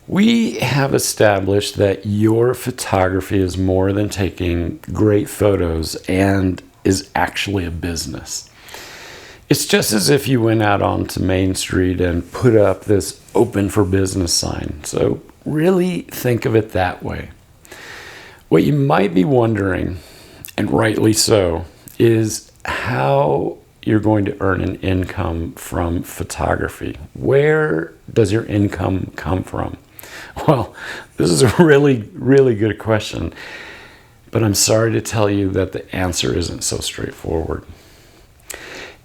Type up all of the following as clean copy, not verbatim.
We have established that your photography is more than taking great photos and is actually a business. It's just as if you went out onto Main Street and put up this open for business sign. So really think of it that way. What you might be wondering, and rightly so, is how you're going to earn an income from photography. Where does your income come from? Well, this is a really, really good question, but I'm sorry to tell you that the answer isn't so straightforward.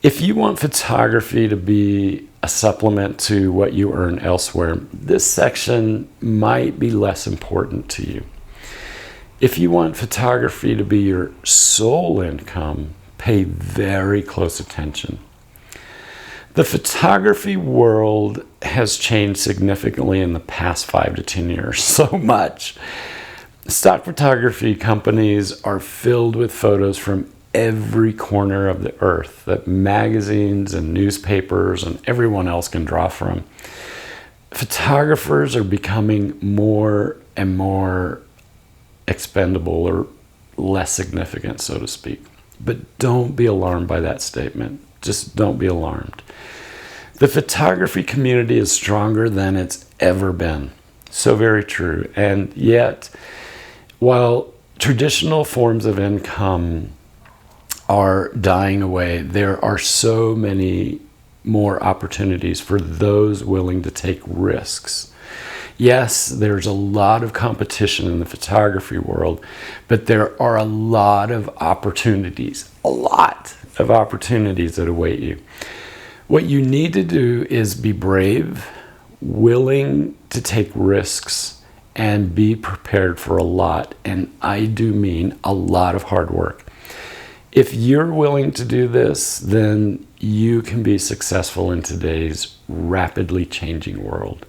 If you want photography to be a supplement to what you earn elsewhere, this section might be less important to you. If you want photography to be your sole income, pay very close attention. The photography world has changed significantly in the past 5 to 10 years, so much. Stock photography companies are filled with photos from every corner of the earth that magazines and newspapers and everyone else can draw from. Photographers are becoming more and more expendable or less significant, so to speak. But don't be alarmed by that statement. Just don't be alarmed. The photography community is stronger than it's ever been. So very true. And yet, while traditional forms of income are dying away, there are so many more opportunities for those willing to take risks. Yes, there's a lot of competition in the photography world, but there are a lot of opportunities that await you. What you need to do is be brave, willing to take risks, and be prepared for a lot, and I do mean a lot of hard work. If you're willing to do this, then you can be successful in today's rapidly changing world.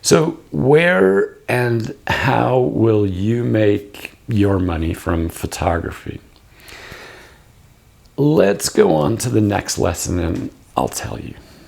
So where and how will you make your money from photography? Let's go on to the next lesson and I'll tell you.